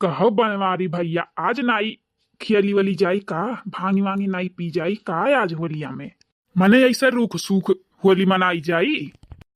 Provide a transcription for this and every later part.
कहो बनवारी भैया, आज नाई खियली वली जाई का? भांगी वांगी नाई पी जाई का आज होलिया में? मने ऐसे रूख सूख होली मनाई जाई।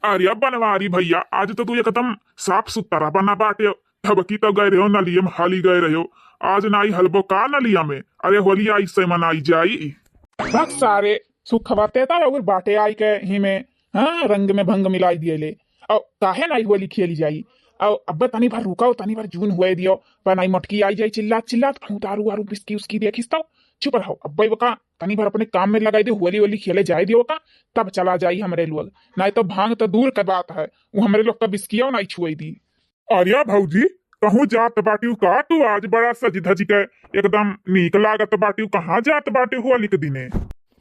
अरे बनवारी भैया, आज तो तू एकदम साफ सुथरा बना बाटे। थबकी तो गए रहो नलिये में, हाली गए रहो। आज नाई हलबो का नलिया में? अरे होलिया इससे मनाई जाई। भक्त सारे सुख खवाते था और बाटे आई के ही में हाँ रंग में भंग मिलाई दिए ले। और काहे नाई होली खेली जाई? और अब तनी भर रुकाओ, तनी भर जून हुए दियो पर नाई मटकी आई जाई चिल्लात चिल्लात दारू वारू बिस्की उसकी देखिस तो चुप रहो। अब भाई का तनी भर अपने काम में लगाई दे, होली होली खेले जाए दियो का, तब चला जाई हमरे लोग। नहीं तो भांग तो दूर का बात है, वो हमरे लोग का बिस्किया नहीं छुए दी। अरे भौजी, कहूँ जात बाटी का तू आज बड़ा सज धज के एकदम नीक लागत बाटी। कहाँ जात बाटे होली के दिने?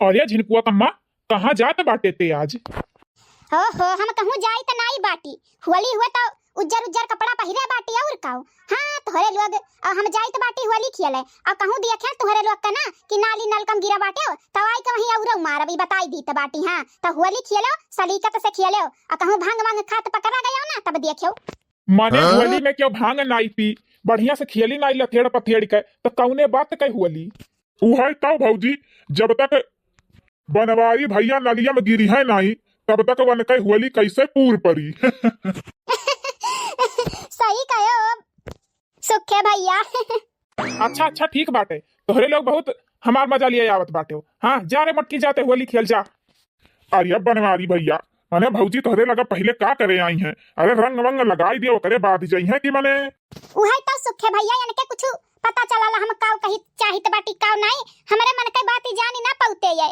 अरे झिनकुआ कम्मा, कहाँ जात बाटे ते आज? हो हम कहूँ जाई त नाई बाटी, होली हुए तो उज्जर उज्जर कपड़ा पहिरे बाटी और काऊ। हाँ तोहरे लोग हम जाई त बाटी होली खेले और कहूँ देखे तोहरे लोग का ना कि नाली नलकम गिरा बाटे हो तो आई के वहीं और मार अभी बताई दी त बाटी। हाँ तो होली खेलो सलीकत से खेलो और कहूँ भांग वांग खात पकड़ा गया ना तब देखो। माने होली में क्यों भांग नाई पी, बढ़िया से खेली नाई लथेड़ पथेड़ के तो कौने बात कही होली? है तो भौजी, जब तक बनवारी भैया नलिया में गिरी है नहीं तब तक वन कई होली कैसे पूर पड़ी। सही कहो सुखे भैया। अच्छा अच्छा ठीक बाटे, तोहरे लोग बहुत हमार मजा लिए आवत बाटे हो। हाँ जा रे मटकी जाते होली खेल जा। अरे बनवारी भैया, मने भौजी तोहरे लगा पहले का करे आई हैं? अरे रंग वंग लगाई दियो करे बाद जाई है कि मने उहे तो सुखे भैया यानी के कुछ पता चला हम काऊ कही चाहित बाटी काऊ नहीं, हमरे मन के बात जानी ना पौते ये।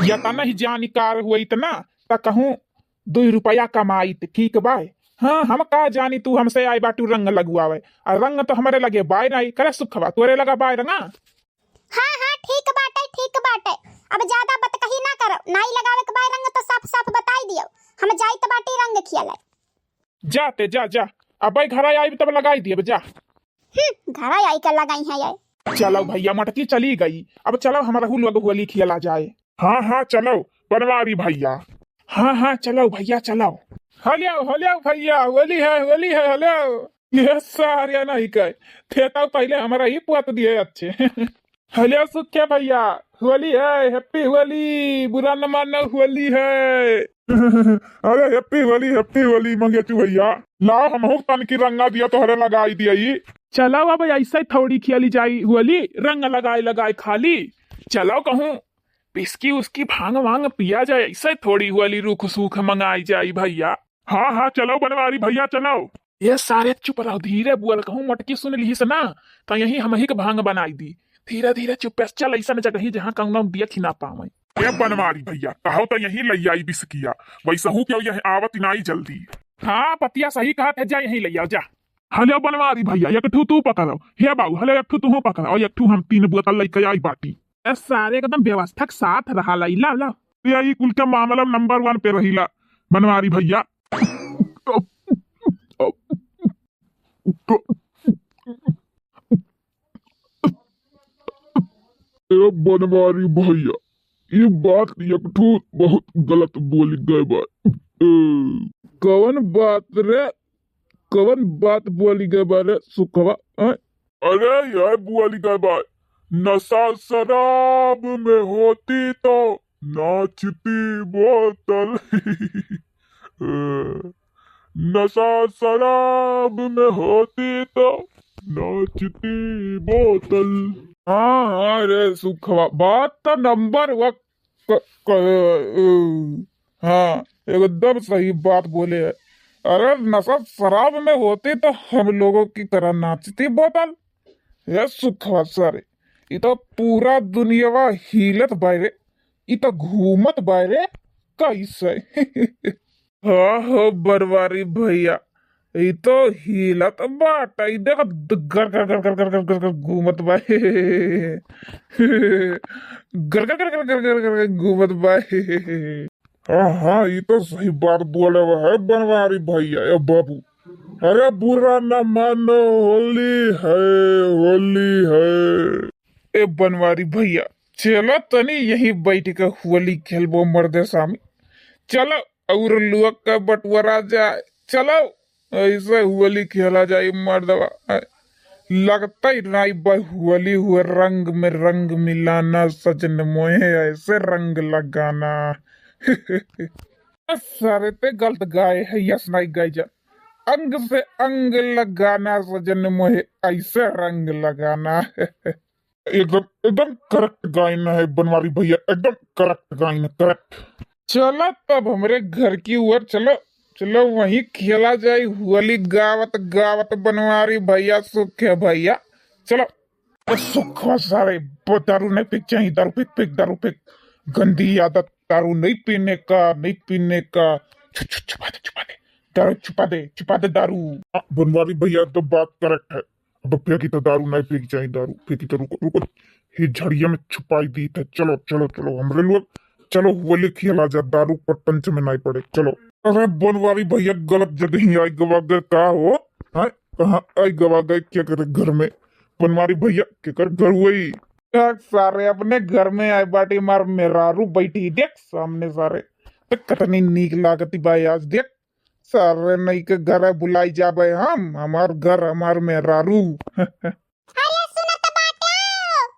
या ता नहीं जानकार हुई तना ता कहूँ 2 रुपया कमाई ठीक बाय। हाँ हम का जानी तू हमसे आई बाटू रंग लगवावे, और रंग तो हमारे लगे बाय नहीं करे सुखवा तोरे लगा बाय रंगा। हाँ ठीक बाटे ठीक बाटे, अब ज्यादा बात कही ना करो, नाई लगावे के बाय रंग तो साफ साफ बताई दियो। हम जाई त बाटी रंग खेले। जाते जा जा, अब भाई घर आई तब लगाई दिए जा। घर आई के लगाई है ये। चलो भैया मटकी चली गई, अब चलो हमारा लोग होली खेला जाए। हाँ चलो बनवारी भैया। हाँ चलो भैया चलो। हलियो भैया, होली है हलियो। ये सारे नहीं कहे थे तो पहले हमारा ही पुआत दिए अच्छे। हलियो सुखे भैया, होली है, हैप्पी होली, बुरा न मानो होली है। अरे हैप्पी होली मंगेचू भैया, लाओ हम तन की रंगा दिया तोहरे लगाई दिया। चलो अब ऐसा थोड़ी खेली जाई होली, रंग लगाए खाली। चलो कहूँ बिस्की उसकी भांग वांग पिया जाए, ऐसे थोड़ी होली रूख सूख मंगाई जाई भैया। हाँ चलो बनवारी भैया चलो। ये सारे चुप रहो, धीरे बोल कहूँ मटकी सुन ली से ना तो यही हम ही के भांग बनाई दी। धीरे धीरे चुप चल, ऐसा जगह जहाँ कहूँ दिया खिना पावे। ये बनवारी भैया कहो तो यही लई आई बिस्किया, वैसा हूँ क्यों यही आवत नाई जल्दी। हाँ पतिया सही कहा था, जा यही ले आओ जा। हलो बनवारी भैया, एक ठू तू पकड़ो। हे बाबू हलो एक ठू तू पकड़ो और एक ठू हम 3 बोतल लेके आई बाटी। सारे एकदम व्यवस्था के साथ रहा ला ला। ये कुल के मामला नंबर 1 पे रहीला बनवारी भैया। बनवारी भैया, ये बात एक ठू बहुत गलत बोली गए बात। कौन बात बोली गए बारे सुखवा? अरे यार बोली गए बात, नशा शराब में होती तो नाचती बोतल। नशा शराब में होती तो नाचती बोतल। हाँ अरे सुखवा बात तो नंबर 1। हाँ एकदम सही बात बोले है। अरे नशा शराब में होती तो हम लोगों की तरह नाचती बोतल। ये सुखवा सारे ये तो पूरा दुनियावा हिलत बायरे, ये तो घूमत बायरे कैसे। हाँ बनवारी भैया, ये तो हिलत बाट, देखो गर गर गर गर गर गर गर गर घूमत बाय। गर गर गर गर गर गर गर घूमत बाय। हाँ ये तो सही बात बोले हुआ है बनवारी भैया। ए बाबू, अरे बुरा न मानो होली है। ए बनवारी भैया चलो तनी यही बैठ के होली खेलबो मर्दे सामी। चलो और लोग का बंटवारा जाए, चलो ऐसे होली खेला जाए मर्दवा। लगता ही नहीं बहुअली हुए रंग में रंग मिलाना सजन मोहे ऐसे रंग लगाना। सारे ते गलत गाए है यस नहीं गाई जा। अंग से अंग लगाना सजन मोहे ऐसे रंग लगाना। एकदम एकदम करेक्ट गायन है बनवारी भैया, एकदम करेक्ट गायन, करेक्ट। चलो तब हमारे घर की ओर चलो, चलो वहीं खेला जाए होली गावत गावत बनवारी भैया सुख है भैया। चलो सुख सारे दारू नहीं पीक चाहिए, दारू पीक पीक दारू पीक। गंदी आदत दारू नहीं पीने का, नहीं पीने का। छुपा दे छुपा दे दारू, छुपा दे दारू। बनवारी भैया तो बात करेक्ट है। अब फेंकी तो दारू नहीं पीक चाहिए, दारू फेंकी तो रुको रुको ही झड़िया में छुपाई दी थे। चलो चलो चलो हमरे लोग चलो होली खेला जा, दारू पर पंच में नहीं पड़े। चलो अरे बनवारी भैया गलत जगह ही आई गवा गए का हो है, कहाँ आई गवा गए क्या करे घर में बनवारी भैया के कर घर हुई सारे अपने घर में आए बाटी मार मेहरारू बैठी देख सामने सारे तो कतनी नीक लागती भाई आज देख सारे नहीं के घर है बुलाई जाबे हम हमार घर हमार मेहरारू। अरे सुनो तो बाटे,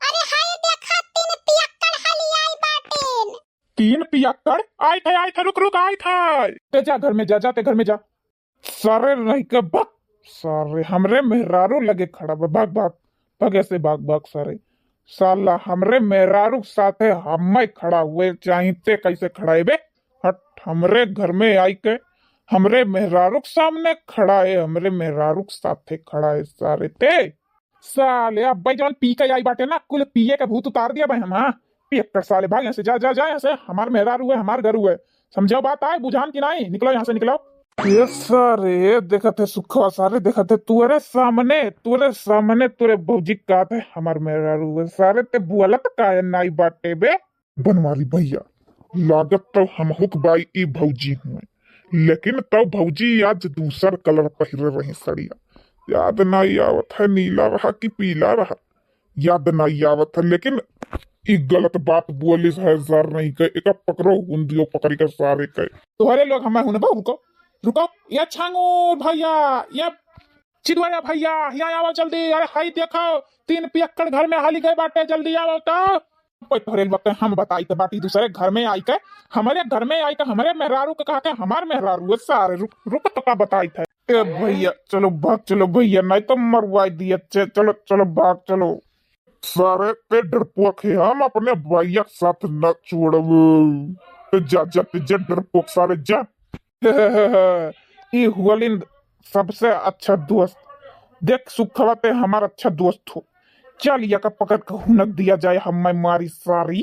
अरे हाय देखा तीन पियक्कड़ हली आई बाटेन। तीन पियक्कड़ आए थे रुक रुक आए थे। ते जा घर में जा, जाते घर में जा। सारे नहीं के भाग, सारे हमरे मेहरारू लगे खड़ा बा, भाग भाग भाग ऐसे भाग भाग सारे। साला हमरे मेहरारू साथे हम खड़ा हुए चाहते कैसे खड़ा है बे, हट हमरे घर में आई के हमरे मेहरारू सामने खड़ा है, हमरे मेहरारू साथे खड़ा है सारे ते साले। अब भाई जवान पी के आई बाटे ना कुल पिए का भूत उतार दिया भाई हम। हाँ पियक्कड़ साले भाग यहाँ से, जा जा जा यहाँ से, हमार मेहरारू है हमार घर हुए। समझो बात आए बुझान की नहीं, निकलो यहाँ से निकलो। ये सारे देखा थे सुखवा सारे देखा थे तुरे सामने तुरे भौजी का थे हमार मेहरारू है सारे ते बुअलत काहे नाई बाटे बे। बनवारी भैया लागत तो हम हुक बाई ई भौजी हुए, लेकिन तो भौजी आज दूसर कलर पहिरे रही सड़िया, याद नहीं आवत है नीला रहा कि पीला रहा, याद नहीं आवत है। लेकिन ई गलत बात बोलिस है सर नहीं के एक पकड़ो हुंदियो पकड़ी के सारे के तुम्हारे लोग हमें हुन रुको रुको ये छांगो भैया ये चिदवाया भैया यहाँ आओ जल्दी। अरे हाई देखो तीन पियक्कड़ घर में हाली गए बाटे, जल्दी आओ तो तोहरे वक्त हम बताई तो बाटी दूसरे घर में आई के हमारे घर में आई के हमारे मेहरारू के कहा के हमार मेहरारू है सारे रुक रुक तो का बताई थे। ए भैया चलो भाग चलो भैया नहीं तो मरवाई दिए, चलो चलो भाग चलो सारे ते डरपोक है हम अपने भैया के साथ न छोड़ब। जा जा जा डरपोक सारे जा। ये हुलिन सबसे अच्छा दोस्त देख सुखवा ते हमारा अच्छा दोस्त हो, चल या का पकड़ के हुनक दिया जाए हमें मारी सारी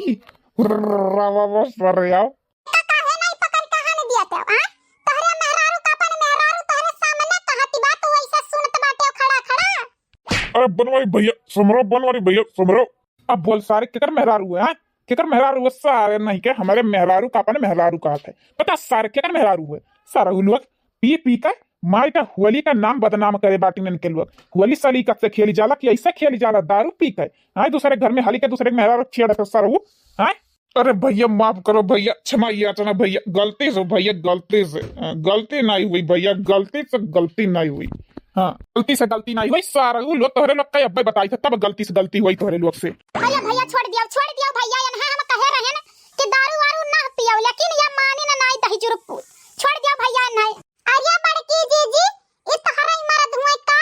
रावा सारे आओ। काहे नहीं पकड़ के हाल दिया ते हां तोहरे मेहरारू का अपन मेहरारू तोहरे सामने कहती बात वैसे सुनत बाटे खड़ा खड़ा। अरे बनवारी भैया समरो, बनवारी भैया समरो। अब बोल सारे केकर मेहरारू है, केकर मेहरारू है सारे नहीं के हमारे मेहरारू का अपन मेहरारू का है पता सारे केकर मेहरारू है सारा लोग पी पी कर माई का होली का नाम बदनाम करे बाटी ने के लोग। होली सलीका से खेली जाला कि ऐसे खेली जाला दारू पी कर हाँ दूसरे घर में हाली के दूसरे मेहरारू छेड़ सारा वो हाँ। अरे भैया माफ करो भैया, क्षमा याचना भैया, गलती से भैया गलती से गलती नहीं हुई भैया, गलती से गलती नहीं हुई। हाँ गलती से गलती नहीं हुई सारा लोग तोहरे लोग का अब बताई था तब गलती से गलती हुई तोहरे लोग से। अरे भैया छोड़ दियो भैया यहाँ हम कहे रहे ना कि दारू वारू ना पियो, लेकिन ये माने ना नहीं दही जुरुप छोड़ दियो भैया नहीं। अरे बड़की जीजी ये तहरा इमारत हुए का।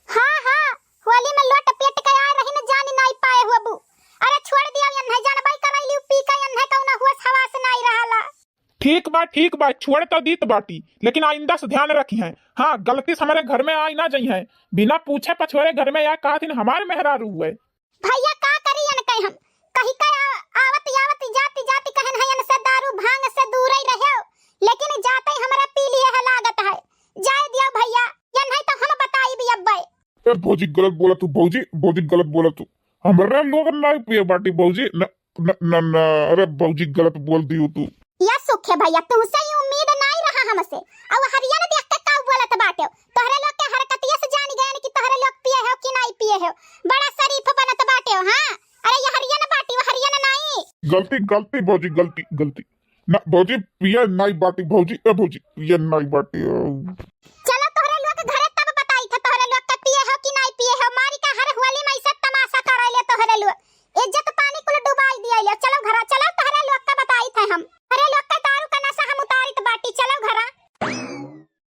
हां हां होली में लोट पेट के आ रही न जान नहीं पाए हुबू। अरे छोड़ दियो ये नहीं जान भाई करैली पी का ये नहीं कौना हुआ हवास नहीं रहला। ठीक बा छोड़ तो दीत बाटी, लेकिन आइंदा से ध्यान रखी है। हाँ गलती से हमारे घर में आई ना जाई है, बिना पूछे पछोरे घर में या कहा थी हमारे मेहरारू हुए। भैया का करियन कहीं हम कहीं का आवत जाती कहन हयन से दारू भांग से दूर ही रहो, लेकिन जाते ही हमरा पी लिए है लागत है। जाए दियो भैया ये नहीं तो हम बताई भी अब्बे। ए भौजी गलत बोला तू, भौजी गलत बोला तू, हमरे लोग नहीं पिए बाटी भौजी न न न, न अरे भौजी गलत बोल दी तू। या सुख है भैया तुमसे ही उम्मीद नहीं रहा हमसे। अब हरियाणा देख के का बोलत बाटे तोहरे लोग के हरकतिये से जान गए कि तोहरे लोग पिए हो कि नहीं पिए हो, बड़ा शरीफ बनत बाटे हो। हां अरे ये हरियाणा बाटी वो हरियाणा नहीं। गलती भौजी गलती ना भौजी पिए नहीं बाटी भौजी, ए भौजी पिए नहीं बाटी। चलो तोहरे लोग घरे तब बताई था तोहरे लोग के पिए हो कि नहीं पिए हो। तरीका